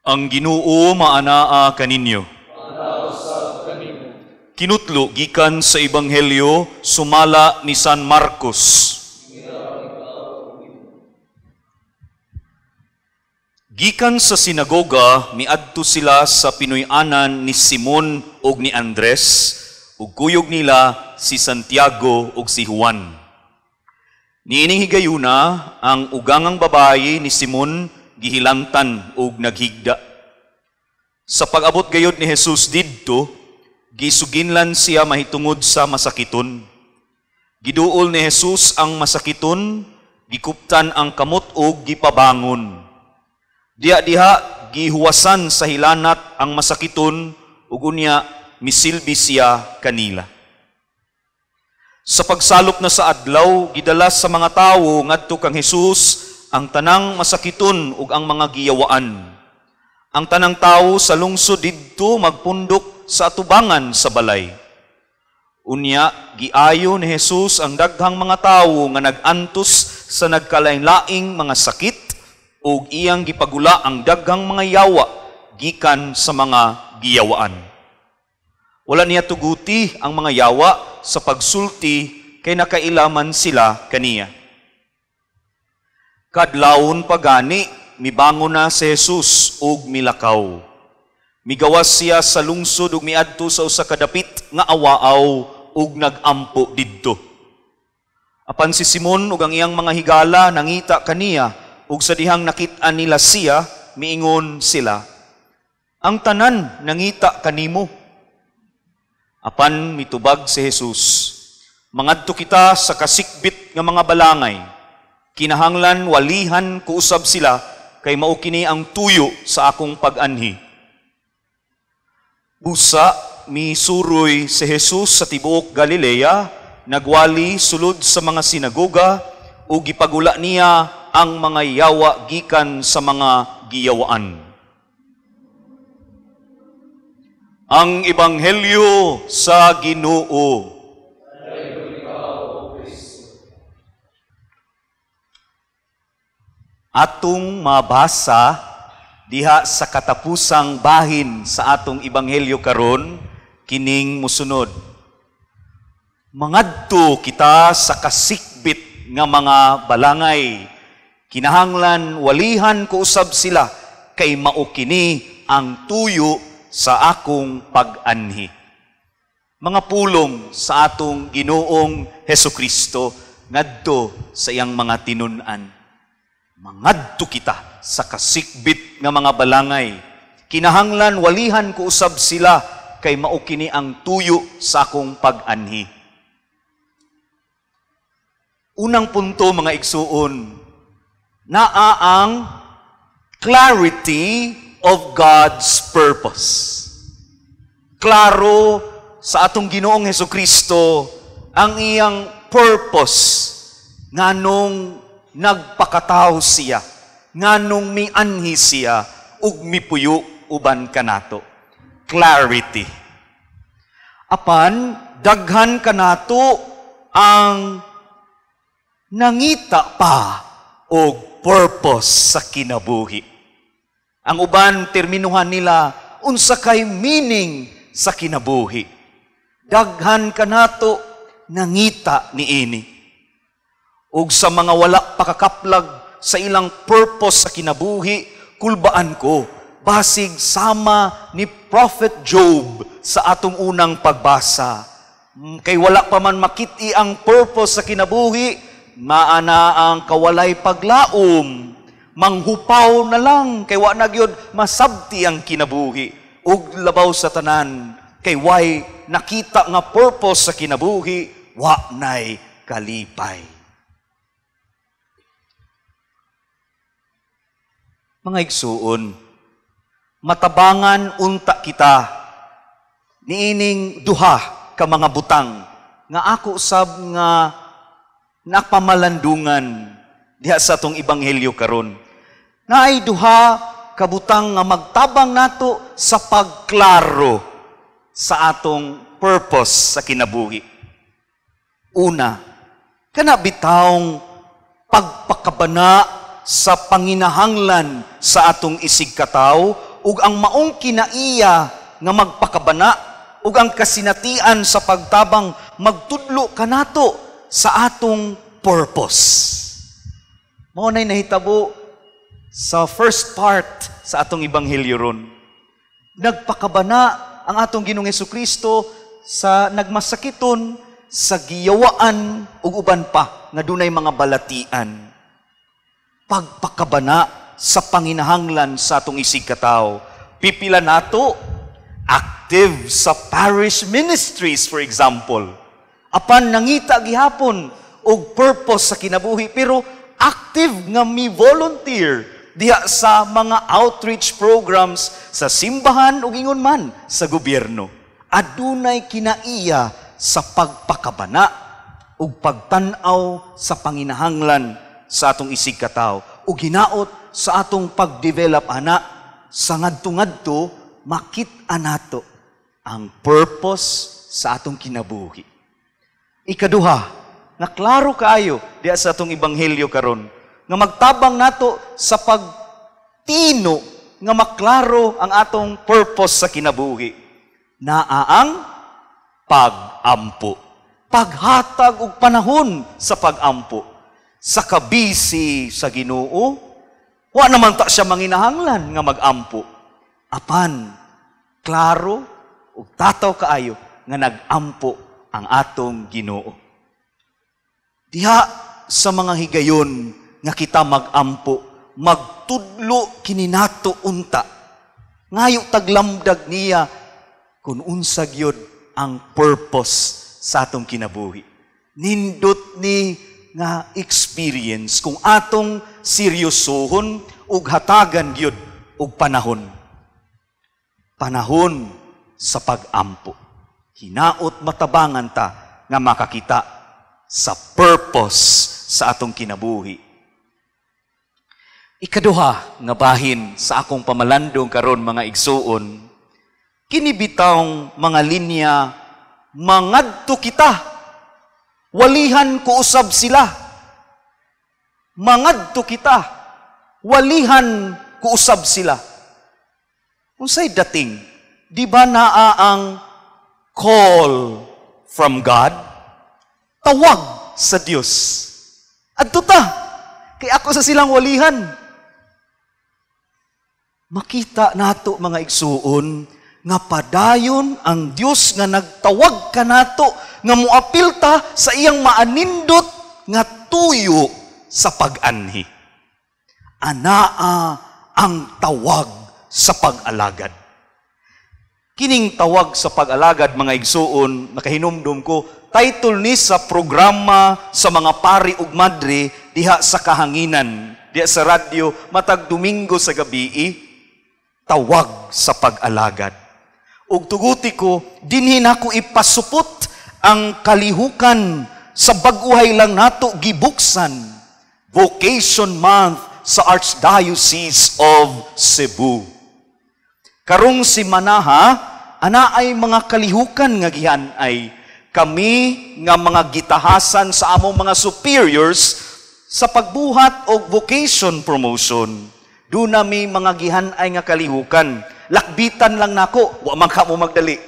Ang Ginoo maanaa kaninyo. Kinutlo gikan sa Ebanghelyo sumala ni San Marcos. Gikan sa sinagoga miadto sila sa pinuy-anan ni Simon ug ni Andres ug kuyog nila si Santiago ug si Juan. Niining higayuna ang ugangang babayi ni Simon gihilantan ug naghigda. Sa pag-abot gayod ni Jesus didto, gisuginlan siya mahitungod sa masakiton. Giduol ni Jesus ang masakiton, gikuptan ang kamot ug gipabangon. Diha gihuwasan sa hilanat ang masakiton ug unya misilbi siya kanila. Sa pagsalop na sa adlaw, gidala sa mga tawo ngadto kang Jesus ang tanang masakiton ug ang mga giyawaan. Ang tanang tawo sa lungsod didto magpundok sa atubangan sa balay. Unya, giayo ni Jesus ang daghang mga tawo nga nagantos sa nagkalain-laing mga sakit ug iyang gipagula ang daghang mga yawa gikan sa mga giyawaan. Wala niya tuguti ang mga yawa sa pagsulti kay nakailaman sila kaniya. Kadlawon pagani, mibangon na si Jesus ug milakaw. Migawas siya sa lungsod ug miadto sa usa ka dapit nga awaaw ug nagampo didto. Apan si Simon ug ang iyang mga higala nangita kaniya ug sa dihang nakit-an nila siya, miingon sila, "Ang tanan nangita kanimo." Apan mitubag si Jesus, "Mangadto kita sa kasikbit nga mga balangay. Kinahanglan walihan ko usab sila kay mao kini ang tuyo sa akong pag-anhi." Busa misuroy si Jesus sa tibuok Galilea, nagwali sulod sa mga sinagoga ug gipagula niya ang mga yawa gikan sa mga giyawaan. Ang Ebanghelyo sa Ginoo. Atong mabasa diha sa katapusang bahin sa atong Ebanghelyo karon, kining musunod. Mangadto kita sa kasikbit nga mga balangay. Kinahanglan walihan ko usab sila kay mao kini ang tuyo sa akong pag-anhi. Mga pulong sa atong Ginoong Hesukristo ngadto sa iyang mga tinun-an. Mangadto kita sa kasikbit nga mga balangay. Kinahanglan walihan ko usab sila kay mao kini ang tuyo sa akong pag-anhi. Unang punto mga igsuon, naa ang clarity of God's purpose. Klaro sa atong Ginoong Hesukristo ang iyang purpose nganong nagpakatao siya, nganong mianhi siya, ug mipuyo uban kanato. Clarity. Apan, daghan kanato ang nangita pa og purpose sa kinabuhi. Ang uban, terminuhan nila, unsa kay meaning sa kinabuhi. Daghan kanato nangita niini. Ug sa mga wala pakakaplag sa ilang purpose sa kinabuhi, kulbaan ko, basig sama ni Prophet Job sa atong unang pagbasa. Kay wala pa man makiti ang purpose sa kinabuhi, maana ang kawalay paglaom, manghupaw na lang, kay wa na gyud masabti ang kinabuhi. Ug labaw sa tanan, kay way nakita nga purpose sa kinabuhi, wa nay kalipay. Mga igsuon, matabangan unta kita niining duha ka mga butang nga ako usab nga napamalandungan diha sa atong Ebanghelyo karon. Naay duha ka butang nga magtabang nato sa pagklaro sa atong purpose sa kinabuhi. Una, kana bitawng pagpakabana sa panginahanglan sa atong isig kataw ug ang maong kinaiya nga magpakabana ug ang kasinatian sa pagtabang magtudlo kanato sa atong purpose. Mao nay nahitabo sa first part sa atong ebanghelyo ron. Nagpakabana ang atong Ginoong Hesukristo sa nagmasakiton, sa giyawaan ug uban pa nga dunay mga balatian. Pagpakabana sa panginahanglan sa atong isig katawo. Pipila nato active sa parish ministries, for example. Apan nangita gihapon og purpose sa kinabuhi, pero active nga mi volunteer diha sa mga outreach programs sa simbahan ug ingon man sa gobyerno. Adunay kinaiya sa pagpakabana ug pagtan-aw sa panginahanglan sa atong isig katawo ug hinaot sa atong pagdevelop ana sa ngadto-ngadto makit-an nato ang purpose sa atong kinabuhi. Ikaduha, nga klaro kaayo diha sa atong ebanghelyo karon nga magtabang nato sa pagtino nga maklaro ang atong purpose sa kinabuhi. Naa ang pag-ampo. Paghatag og panahon sa pag-ampo. Sa kabisi sa Ginoo, wa naman ta siya manginahanglan nga mag-ampo. Apan, klaro ug tataw kaayo nga nag-ampo ang atong Ginoo. Diha sa mga higayon nga kita mag-ampo, magtudlo kini nato unta. Ngayo taglamdag niya kung unsa gyud ang purpose sa atong kinabuhi. Nindot ni nga experience kung atong seryosohon ug hatagan gyud og panahon. Panahon sa pag-ampo. Hinaot matabangan ta nga makakita sa purpose sa atong kinabuhi. Ikaduha nga bahin sa akong pamalandong karon mga igsuon, kini bitawng mga linya, mangadto kita, walihan ko usab sila. Mangadto kita, walihan ko usab sila. Unsay dating? Di ba naa ang call from God? Tawag sa Dios. Adto ta, kay ako sa silang walihan. Makita nato mga igsuon, nga padayon ang Dios nga nagtawag kanato nga muapil ta sa iyang maanindot nga tuyo sa pag-anhi. Anaa ang tawag sa pag-alagad. Kining tawag sa pag-alagad mga igsuon, nakahinumdum ko, title ni sa programa sa mga pari ug madre diha sa kahanginan, diha sa radyo matag Domingo sa gabi, tawag sa pag-alagad. Ug tuguti ko, dinhin ako ipasupot ang kalihukan sa baguhay lang nato gibuksan. Vocation Month sa Archdiocese of Cebu. Karong si Manaha, ana ay mga kalihukan nga gihan ay kami nga mga gitahasan sa among mga superiors sa pagbuhat og vocation promotion. Doon nami mga gihan ay nga kalihukan. Lakbitan lang nako, wa man ka mo magdali.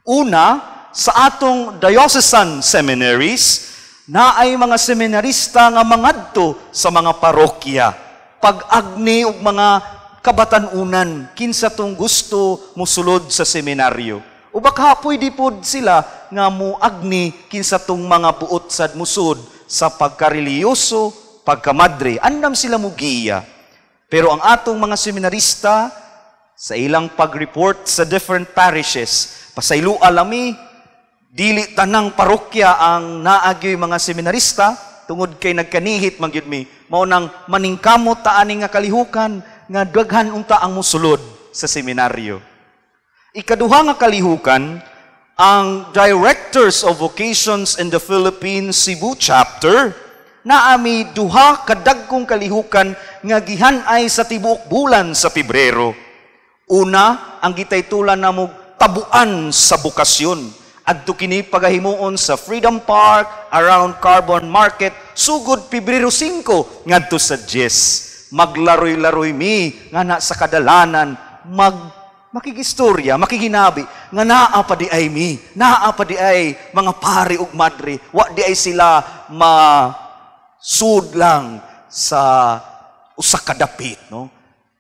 Una, sa atong diocesan seminaries, na ay mga seminarista nga mangadto sa mga parokya. Pag-agni og mga kabatanunan, kinsa tong gusto musulod sa seminaryo. O baka pwede pod sila nga muagni kinsa tong mga buot sad musud sa pagkareliyoso, pagkamadre. Andam sila mugiya. Pero ang atong mga seminarista, sa ilang pag-report sa different parishes, pasaylo alami, dili tanang parokya ang naagyoy mga seminarista, tungod kay nagkanihit magyud mi, mao nang maningkamot ta ani nga kalihukan, nga daghan unta ang musulod sa seminaryo. Ikaduha nga kalihukan, ang Directors of Vocations in the Philippines Cebu Chapter, naami duha kadagkong kalihukan nga gihan-ay sa tibuok bulan sa Pebrero. Una, ang gitaytulan namo tabuan sa bukasyon. Adto kini pagahimuon sa Freedom Park around Carbon Market sugod Pebrero 5 ngadto sa 10. Maglaroy-laroy mi nga na sa kadalanan, makigistorya, makiginabi, nga naa pa di ay naa pa di ay mga pari ug madre, wa di ay sila masud lang sa usa ka dapit, no?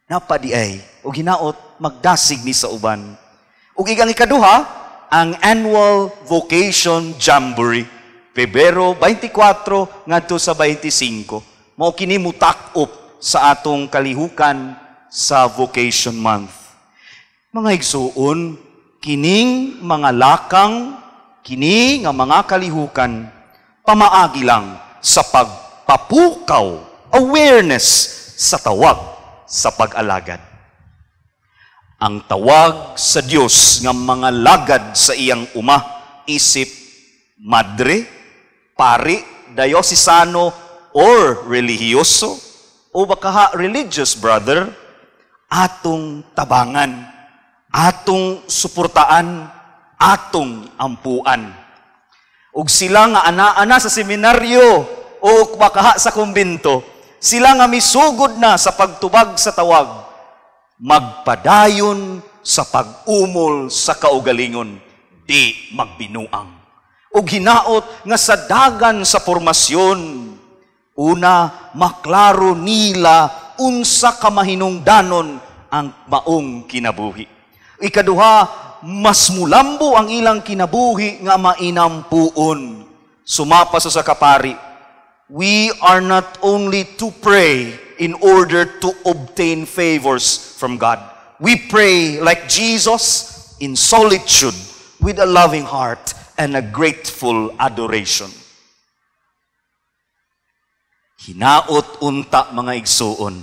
Napa di ay, ug hinaot, magdasig ni sa uban. Ug igang ikaduha, ang annual vocation jamboree, Pebrero 24 ngadto sa 25. Mao kini mutak-op sa atong kalihukan sa vocation month. Mga igsuon, kining mga lakang, kini nga mga kalihukan, pamaagi lang sa pagpapukaw, awareness sa tawag sa pag-alagad. Ang tawag sa Dios nga mga lagad sa iyang uma, isip, madre, pari, dayosisano, or relihiyoso, o baka religious brother, atong tabangan, atong suportaan, atong ampuan. Ug sila nga ana-ana sa seminaryo o baka sa kumbento, sila nga misugod na sa pagtubag sa tawag, magpadayon sa pag-umol sa kaugalingon, di magbinuang. Ug hinaot nga sa dagan sa formasyon, una, maklaro nila unsa ka mahinungdanon ang maong kinabuhi. Ikaduha, mas mulambo ang ilang kinabuhi nga mainampuon. Sumapa sa kapari, we are not only to pray in order to obtain favors from God. We pray like Jesus in solitude with a loving heart and a grateful adoration. Hinaot unta mga igsuon.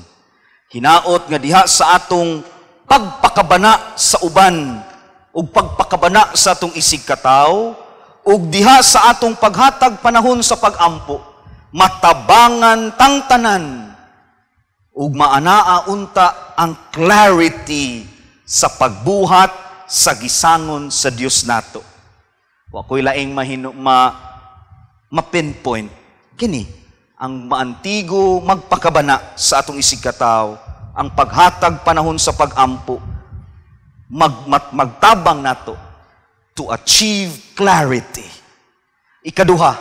Hinaot nga diha sa atong pagpakabana sa uban ug pagpakabana sa atong isig kataw ug diha sa atong paghatag panahon sa pagampo, matabangan tang tanan ug maanaa unta ang clarity sa pagbuhat sa gisangon sa Dios nato. Wa koy laing ma-pinpoint kini ang maantigo magpakabana sa atong isig kataw, ang paghatag panahon sa pagampo, magtabang nato to achieve clarity. Ikaduha,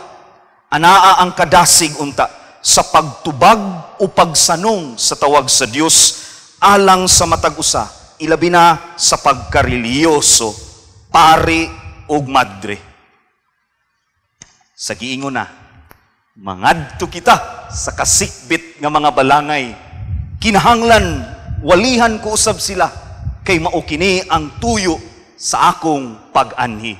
anaa ang kadasig unta sa pagtubag o pagsanong sa tawag sa Dios alang sa matag usa, ilabi na sa pagkareliyoso, pari ug madre. Sa giingon na, mangadto kita sa kasikbit nga mga balangay, kinahanglan walihan ko usab sila kay mao kini ang tuyo sa akong pag-anhi.